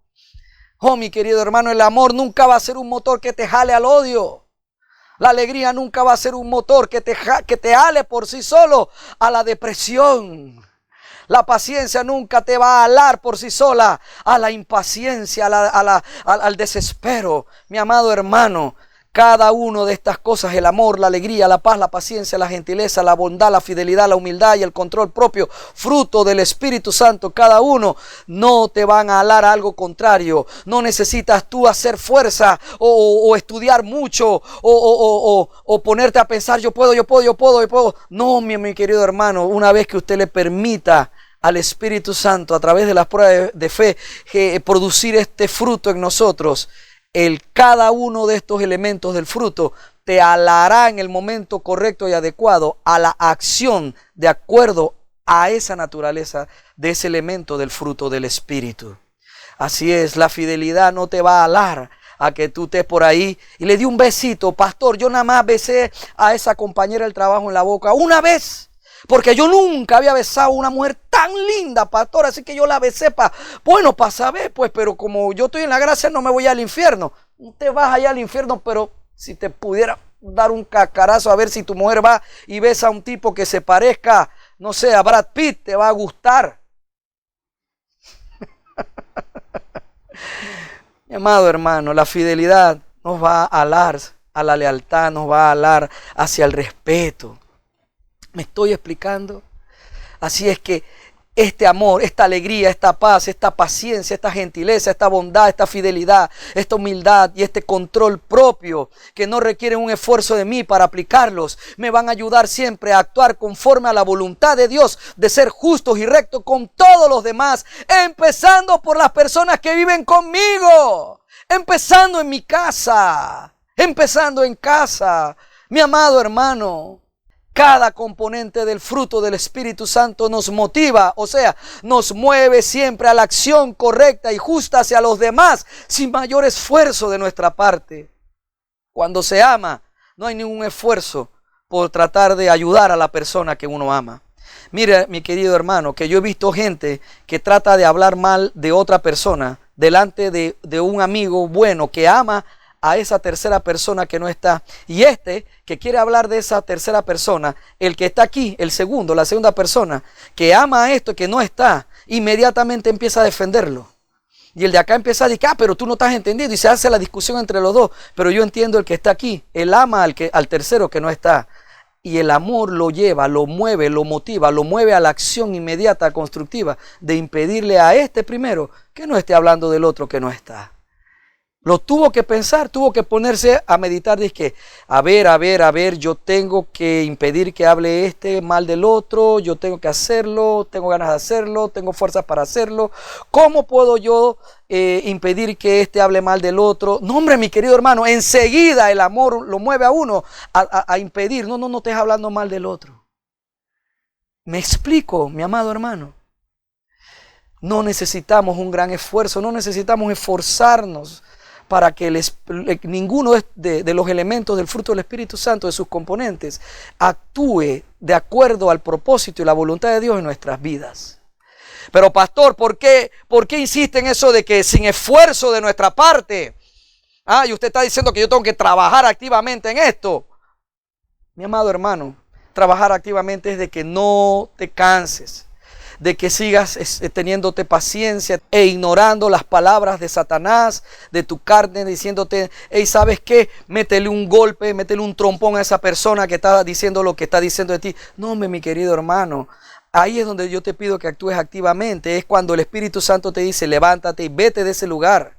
Oh, mi querido hermano, el amor nunca va a ser un motor que te jale al odio. La alegría nunca va a ser un motor que te jale por sí solo a la depresión. La paciencia nunca te va a alar por sí sola a la impaciencia, al desespero. Mi amado hermano, cada una de estas cosas, el amor, la alegría, la paz, la paciencia, la gentileza, la bondad, la fidelidad, la humildad y el control propio, fruto del Espíritu Santo, cada uno no te van a alar a algo contrario. No necesitas tú hacer fuerza o estudiar mucho o ponerte a pensar yo puedo. No, mi querido hermano, una vez que usted le permita al Espíritu Santo a través de las pruebas de fe producir este fruto en nosotros, cada uno de estos elementos del fruto te alará en el momento correcto y adecuado a la acción de acuerdo a esa naturaleza de ese elemento del fruto del Espíritu. Así es, la fidelidad no te va a alar a que tú estés por ahí y le di un besito. Pastor, yo nada más besé a esa compañera del trabajo en la boca una vez. Porque yo nunca había besado a una mujer tan linda, pastor, así que yo la besé para saber, pues, pero como yo estoy en la gracia no me voy al infierno. No te vas allá al infierno, pero si te pudiera dar un cacarazo a ver si tu mujer va y besa a un tipo que se parezca, no sé, a Brad Pitt, te va a gustar. Mi amado hermano, la fidelidad nos va a alar a la lealtad, nos va a alar hacia el respeto. ¿Me estoy explicando? Así es que este amor, esta alegría, esta paz, esta paciencia, esta gentileza, esta bondad, esta fidelidad, esta humildad y este control propio que no requieren un esfuerzo de mí para aplicarlos, me van a ayudar siempre a actuar conforme a la voluntad de Dios, de ser justos y rectos con todos los demás, empezando por las personas que viven conmigo, empezando en mi casa, empezando en casa. Mi amado hermano, cada componente del fruto del Espíritu Santo nos motiva, o sea, nos mueve siempre a la acción correcta y justa hacia los demás, sin mayor esfuerzo de nuestra parte. Cuando se ama, no hay ningún esfuerzo por tratar de ayudar a la persona que uno ama. Mire, mi querido hermano, que yo he visto gente que trata de hablar mal de otra persona delante de un amigo bueno que ama a esa tercera persona que no está. Y que quiere hablar de esa tercera persona, el que está aquí, el segundo, la segunda persona, que ama a esto que no está, inmediatamente empieza a defenderlo. Y el de acá empieza a decir, pero tú no estás entendiendo. Y se hace la discusión entre los dos. Pero yo entiendo el que está aquí. Él ama al tercero que no está. Y el amor lo lleva, lo mueve, lo motiva, lo mueve a la acción inmediata, constructiva, de impedirle a este primero que no esté hablando del otro que no está. Lo tuvo que pensar, tuvo que ponerse a meditar. Dice que, a ver, yo tengo que impedir que hable este mal del otro, yo tengo que hacerlo, tengo ganas de hacerlo, tengo fuerzas para hacerlo. ¿Cómo puedo yo impedir que este hable mal del otro? No, hombre, mi querido hermano, enseguida el amor lo mueve a uno a impedir. No estés hablando mal del otro. ¿Me explico, mi amado hermano? No necesitamos un gran esfuerzo, no necesitamos esforzarnos para que ninguno de los elementos del fruto del Espíritu Santo, de sus componentes, actúe de acuerdo al propósito y la voluntad de Dios en nuestras vidas. Pero pastor, ¿por qué insiste en eso de que sin esfuerzo de nuestra parte? Y usted está diciendo que yo tengo que trabajar activamente en esto. Mi amado hermano, trabajar activamente es de que no te canses, de que sigas teniéndote paciencia e ignorando las palabras de Satanás, de tu carne, diciéndote, hey, ¿sabes qué? Métele un golpe, métele un trompón a esa persona que está diciendo lo que está diciendo de ti. No, mi querido hermano, ahí es donde yo te pido que actúes activamente. Es cuando el Espíritu Santo te dice, levántate y vete de ese lugar.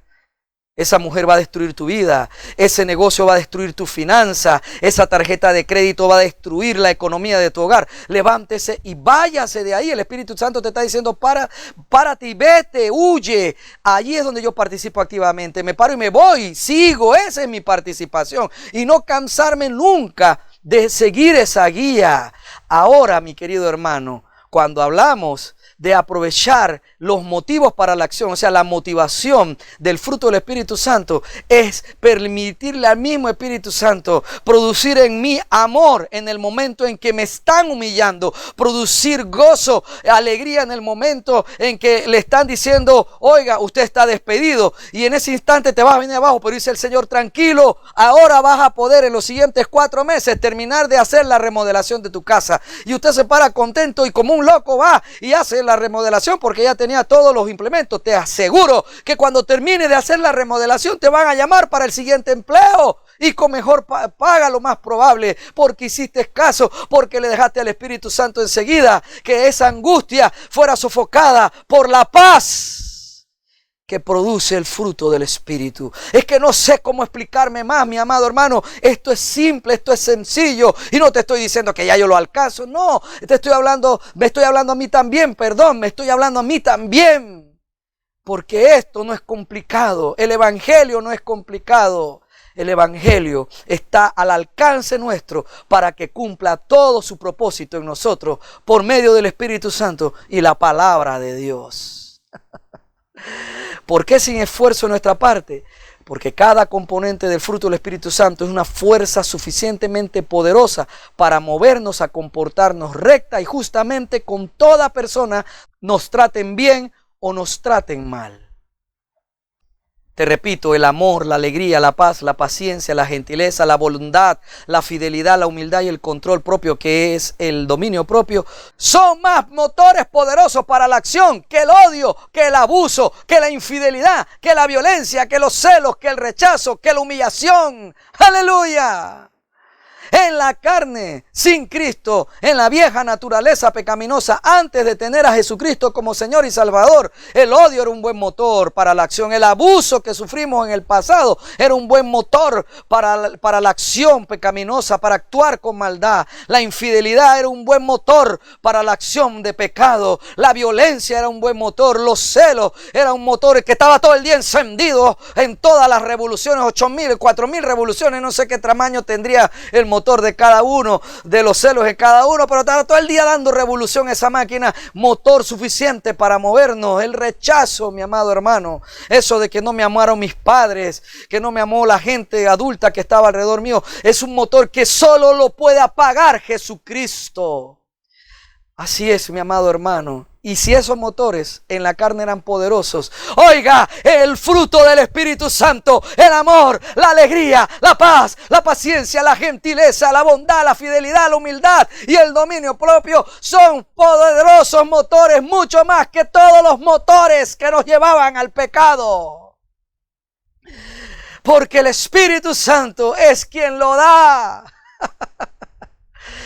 Esa mujer va a destruir tu vida, ese negocio va a destruir tu finanza, esa tarjeta de crédito va a destruir la economía de tu hogar. Levántese y váyase de ahí. El Espíritu Santo te está diciendo, párate y vete, huye. Allí es donde yo participo activamente. Me paro y me voy, sigo, esa es mi participación. Y no cansarme nunca de seguir esa guía. Ahora, mi querido hermano, cuando hablamos de aprovechar los motivos para la acción, o sea, la motivación del fruto del Espíritu Santo es permitirle al mismo Espíritu Santo producir en mí amor en el momento en que me están humillando, producir gozo, alegría en el momento en que le están diciendo, oiga, usted está despedido, y en ese instante te vas a venir abajo, pero dice el Señor, tranquilo, ahora vas a poder en los siguientes 4 meses terminar de hacer la remodelación de tu casa, y usted se para contento y como un loco va y hace la remodelación porque ya tenía todos los implementos. Te aseguro que cuando termine de hacer la remodelación te van a llamar para el siguiente empleo y con mejor paga, lo más probable, porque hiciste caso, porque le dejaste al Espíritu Santo enseguida que esa angustia fuera sofocada por la paz que produce el fruto del Espíritu. Es que no sé cómo explicarme más, mi amado hermano. Esto es simple, esto es sencillo. Y no te estoy diciendo que ya yo lo alcanzo. No, me estoy hablando a mí también, me estoy hablando a mí también. Porque esto no es complicado. El Evangelio no es complicado. El Evangelio está al alcance nuestro para que cumpla todo su propósito en nosotros por medio del Espíritu Santo y la palabra de Dios. ¿Por qué sin esfuerzo de nuestra parte? Porque cada componente del fruto del Espíritu Santo es una fuerza suficientemente poderosa para movernos a comportarnos recta y justamente con toda persona, nos traten bien o nos traten mal. Te repito, el amor, la alegría, la paz, la paciencia, la gentileza, la bondad, la fidelidad, la humildad y el control propio, que es el dominio propio, son más motores poderosos para la acción que el odio, que el abuso, que la infidelidad, que la violencia, que los celos, que el rechazo, que la humillación. ¡Aleluya! En la carne, sin Cristo, en la vieja naturaleza pecaminosa, antes de tener a Jesucristo como Señor y Salvador, el odio era un buen motor para la acción. El abuso que sufrimos en el pasado era un buen motor para la acción pecaminosa, para actuar con maldad. La infidelidad era un buen motor para la acción de pecado. La violencia era un buen motor. Los celos era un motor que estaba todo el día encendido en todas las revoluciones, 8.000, 4.000 revoluciones. No sé qué tamaño tendría el motor de cada uno, de los celos de cada uno, pero estaba todo el día dando revolución esa máquina, motor suficiente para movernos. El rechazo, mi amado hermano, eso de que no me amaron mis padres, que no me amó la gente adulta que estaba alrededor mío, es un motor que solo lo puede apagar Jesucristo. Así es, mi amado hermano. Y si esos motores en la carne eran poderosos, oiga, el fruto del Espíritu Santo, el amor, la alegría, la paz, la paciencia, la gentileza, la bondad, la fidelidad, la humildad y el dominio propio son poderosos motores, mucho más que todos los motores que nos llevaban al pecado. Porque el Espíritu Santo es quien lo da.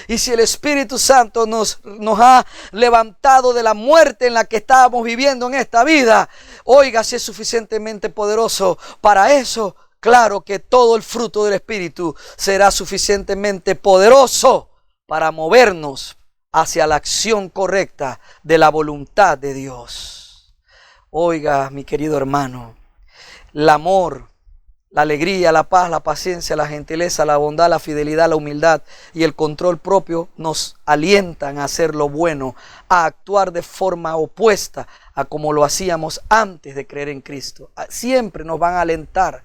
Y si el Espíritu Santo nos ha levantado de la muerte en la que estábamos viviendo en esta vida, oiga, si es suficientemente poderoso para eso, claro que todo el fruto del Espíritu será suficientemente poderoso para movernos hacia la acción correcta de la voluntad de Dios. Oiga, mi querido hermano, el amor, la alegría, la paz, la paciencia, la gentileza, la bondad, la fidelidad, la humildad y el control propio nos alientan a hacer lo bueno, a actuar de forma opuesta a como lo hacíamos antes de creer en Cristo. Siempre nos van a alentar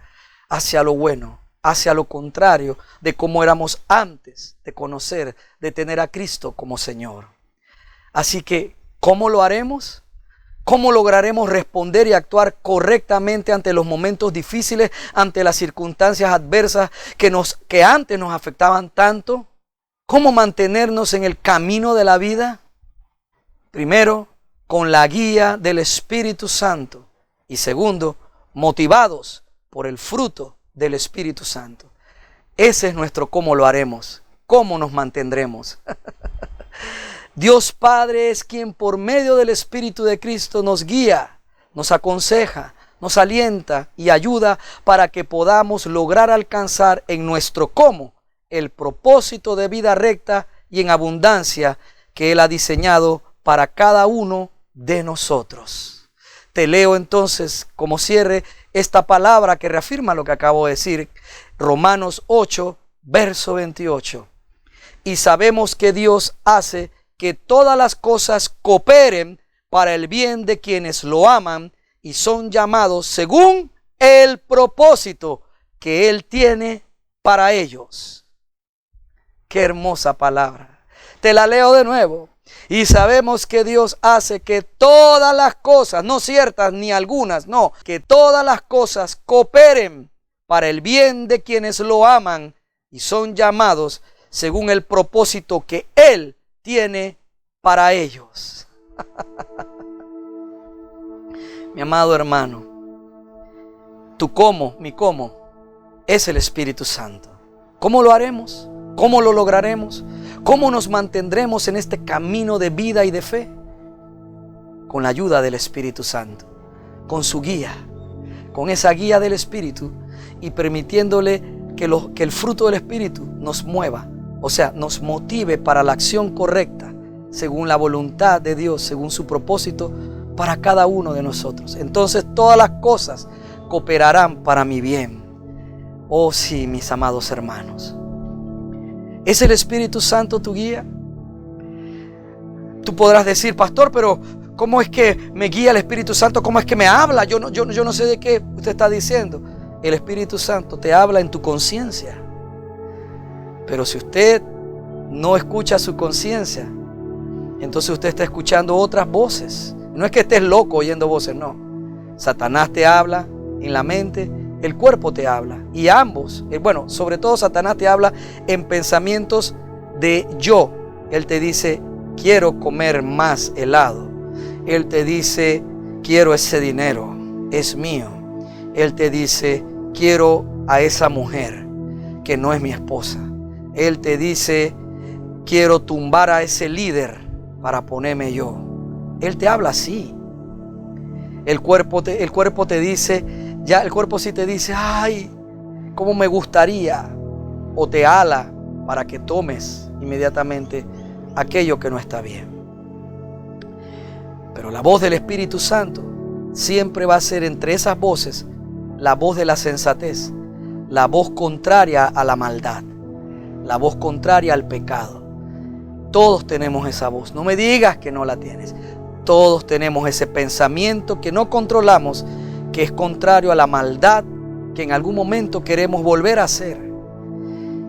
hacia lo bueno, hacia lo contrario de como éramos antes de conocer, de tener a Cristo como Señor. Así que, ¿cómo lo haremos? ¿Cómo lograremos responder y actuar correctamente ante los momentos difíciles, ante las circunstancias adversas que antes nos afectaban tanto? ¿Cómo mantenernos en el camino de la vida? Primero, con la guía del Espíritu Santo. Y segundo, motivados por el fruto del Espíritu Santo. Ese es nuestro cómo lo haremos, cómo nos mantendremos. Dios Padre es quien por medio del Espíritu de Cristo nos guía, nos aconseja, nos alienta y ayuda para que podamos lograr alcanzar en nuestro cómo el propósito de vida recta y en abundancia que Él ha diseñado para cada uno de nosotros. Te leo entonces como cierre esta palabra que reafirma lo que acabo de decir, Romanos 8, verso 28. Y sabemos que Dios hace que todas las cosas cooperen para el bien de quienes lo aman y son llamados según el propósito que Él tiene para ellos. Qué hermosa palabra. Te la leo de nuevo. Y sabemos que Dios hace que todas las cosas, no ciertas ni algunas, no, que todas las cosas cooperen para el bien de quienes lo aman y son llamados según el propósito que Él tiene para ellos. Mi amado hermano, tu cómo, mi cómo, es el Espíritu Santo. ¿Cómo lo haremos? ¿Cómo lo lograremos? ¿Cómo nos mantendremos en este camino de vida y de fe? Con la ayuda del Espíritu Santo, con su guía, con esa guía del Espíritu y permitiéndole que el fruto del Espíritu nos mueva. O sea, nos motive para la acción correcta, según la voluntad de Dios, según su propósito para cada uno de nosotros. Entonces todas las cosas cooperarán para mi bien. Oh sí, mis amados hermanos. ¿Es el Espíritu Santo tu guía? Tú podrás decir, pastor, pero ¿cómo es que me guía el Espíritu Santo? ¿Cómo es que me habla? Yo no sé de qué usted está diciendo. el Espíritu Santo te habla en tu conciencia. Pero si usted no escucha su conciencia, entonces usted está escuchando otras voces. No es que estés loco oyendo voces, no. Satanás te habla en la mente, el cuerpo te habla. Y ambos, sobre todo Satanás te habla en pensamientos de yo. Él te dice, quiero comer más helado. Él te dice, quiero ese dinero, es mío. Él te dice, quiero a esa mujer que no es mi esposa. Él te dice, quiero tumbar a ese líder para ponerme yo. Él te habla así. El cuerpo te dice, ya el cuerpo sí te dice, ay, cómo me gustaría. O te ala para que tomes inmediatamente aquello que no está bien. Pero la voz del Espíritu Santo siempre va a ser entre esas voces la voz de la sensatez, la voz contraria a la maldad, la voz contraria al pecado. Todos tenemos esa voz, no me digas que no la tienes. Todos tenemos ese pensamiento que no controlamos, que es contrario a la maldad que en algún momento queremos volver a hacer.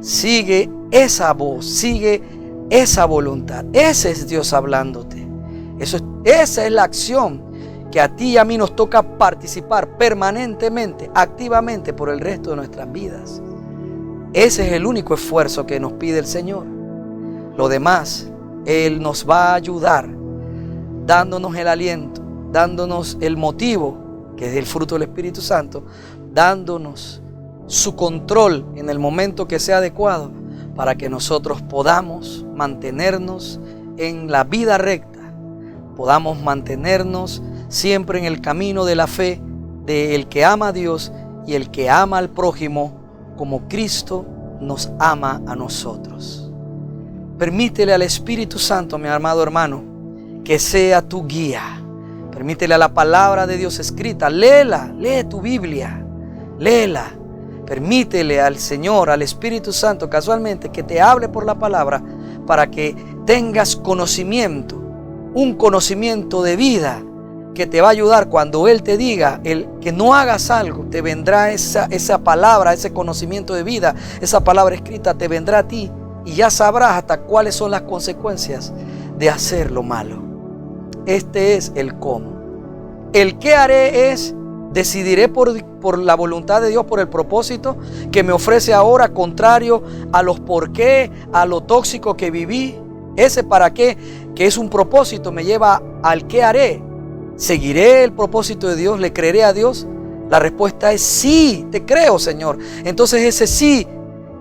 Sigue esa voz, sigue esa voluntad. Ese es Dios hablándote. Esa es la acción que a ti y a mí nos toca participar permanentemente, activamente por el resto de nuestras vidas. Ese es el único esfuerzo que nos pide el Señor. Lo demás, Él nos va a ayudar, dándonos el aliento, dándonos el motivo, que es el fruto del Espíritu Santo, dándonos su control en el momento que sea adecuado, para que nosotros podamos mantenernos en la vida recta, podamos mantenernos siempre en el camino de la fe del que ama a Dios y el que ama al prójimo como Cristo nos ama a nosotros. Permítele al Espíritu Santo, mi amado hermano, que sea tu guía. Permítele a la palabra de Dios escrita, léela, lee tu Biblia, léela. Permítele al Señor, al Espíritu Santo, casualmente, que te hable por la palabra para que tengas conocimiento, un conocimiento de vida que te va a ayudar cuando Él te diga que no hagas algo. Te vendrá esa palabra, ese conocimiento de vida, esa palabra escrita te vendrá a ti y ya sabrás hasta cuáles son las consecuencias de hacer lo malo. Este es el cómo. El qué haré es: decidiré por la voluntad de Dios, por el propósito que me ofrece ahora, contrario a los por qué, a lo tóxico que viví. Ese para qué, que es un propósito, me lleva al qué haré. ¿Seguiré el propósito de Dios? ¿Le creeré a Dios? La respuesta es sí, te creo, Señor. Entonces ese sí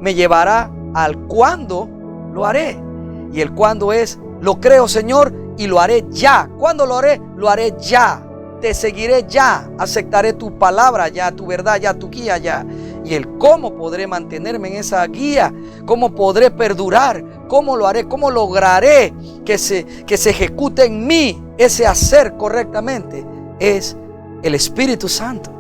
me llevará al cuándo lo haré. Y el cuándo es: lo creo, Señor, y lo haré ya. ¿Cuándo lo haré? Lo haré ya. Te seguiré ya, aceptaré tu palabra ya, tu verdad ya, tu guía ya. Y el cómo podré mantenerme en esa guía, cómo podré perdurar, cómo lo haré, cómo lograré que se ejecute en mí ese hacer correctamente, es el Espíritu Santo.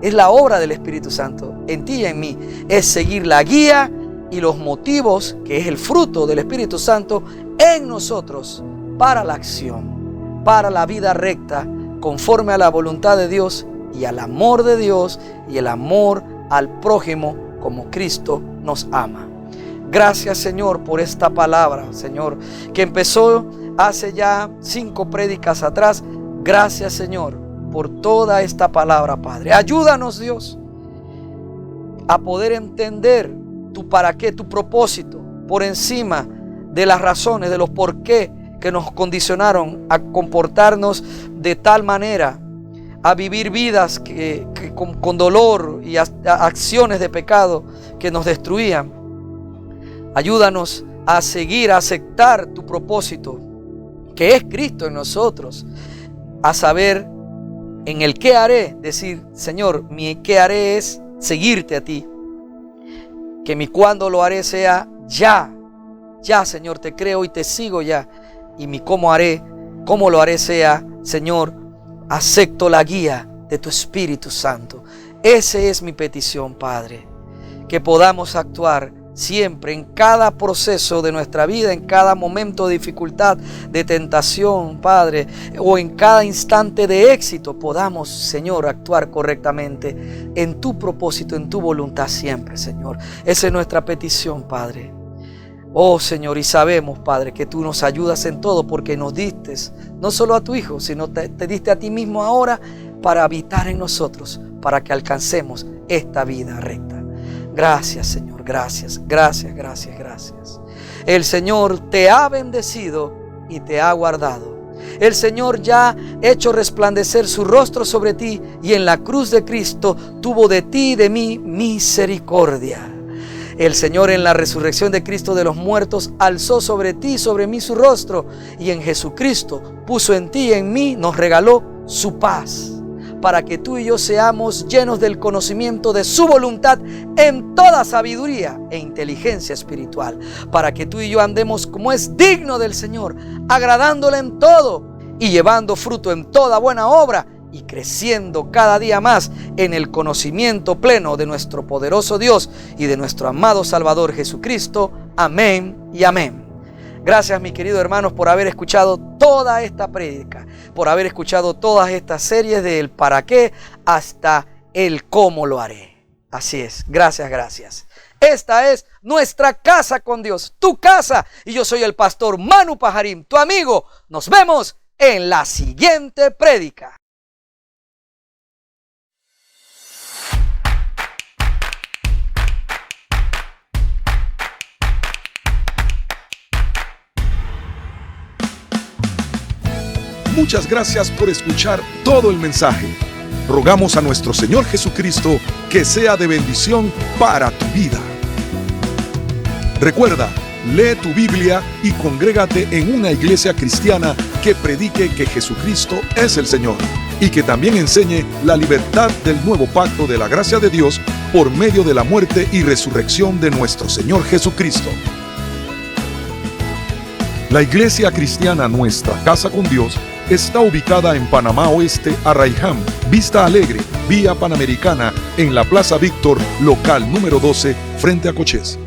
Es la obra del Espíritu Santo en ti y en mí. Es seguir la guía y los motivos, que es el fruto del Espíritu Santo en nosotros para la acción, para la vida recta, conforme a la voluntad de Dios y al amor de Dios y el amor al prójimo como Cristo nos ama. Gracias, Señor, por esta palabra, Señor, que empezó hace ya 5 prédicas atrás. Gracias, Señor, por toda esta palabra, Padre. Ayúdanos, Dios, a poder entender tu para qué, tu propósito, por encima de las razones, de los por qué que nos condicionaron a comportarnos de tal manera, a vivir vidas que con dolor y acciones de pecado que nos destruían. Ayúdanos a seguir, a aceptar tu propósito, que es Cristo en nosotros, a saber en el qué haré, decir: Señor, mi qué haré es seguirte a ti. Que mi cuándo lo haré sea ya. Ya, Señor, te creo y te sigo ya. Y mi cómo lo haré sea: Señor, acepto la guía de tu Espíritu Santo. Esa es mi petición, Padre. Que podamos actuar siempre, en cada proceso de nuestra vida, en cada momento de dificultad, de tentación, Padre, o en cada instante de éxito, podamos, Señor, actuar correctamente en tu propósito, en tu voluntad siempre, Señor. Esa es nuestra petición, Padre. Oh, Señor, y sabemos, Padre, que tú nos ayudas en todo porque nos diste no solo a tu Hijo, sino te diste a ti mismo ahora para habitar en nosotros, para que alcancemos esta vida recta. Gracias, Señor, gracias, gracias, gracias, gracias. El Señor te ha bendecido y te ha guardado. El Señor ya ha hecho resplandecer su rostro sobre ti y en la cruz de Cristo tuvo de ti y de mí misericordia. El Señor en la resurrección de Cristo de los muertos alzó sobre ti y sobre mí su rostro y en Jesucristo puso en ti y en mí, nos regaló su paz, para que tú y yo seamos llenos del conocimiento de su voluntad en toda sabiduría e inteligencia espiritual, para que tú y yo andemos como es digno del Señor, agradándole en todo y llevando fruto en toda buena obra y creciendo cada día más en el conocimiento pleno de nuestro poderoso Dios y de nuestro amado Salvador Jesucristo. Amén y amén. Gracias, mis queridos hermanos, por haber escuchado toda esta prédica, por haber escuchado todas estas series del para qué hasta el cómo lo haré. Así es, gracias, gracias. Esta es nuestra casa con Dios, tu casa. Y yo soy el pastor Manu Pajarín, tu amigo. Nos vemos en la siguiente prédica. Muchas gracias por escuchar todo el mensaje. Rogamos a nuestro Señor Jesucristo que sea de bendición para tu vida. Recuerda, lee tu Biblia y congrégate en una iglesia cristiana que predique que Jesucristo es el Señor y que también enseñe la libertad del nuevo pacto de la gracia de Dios por medio de la muerte y resurrección de nuestro Señor Jesucristo. La iglesia cristiana Nuestra Casa con Dios está ubicada en Panamá Oeste, Arraiján, Vista Alegre, Vía Panamericana, en la Plaza Víctor, local número 12, frente a Cochés.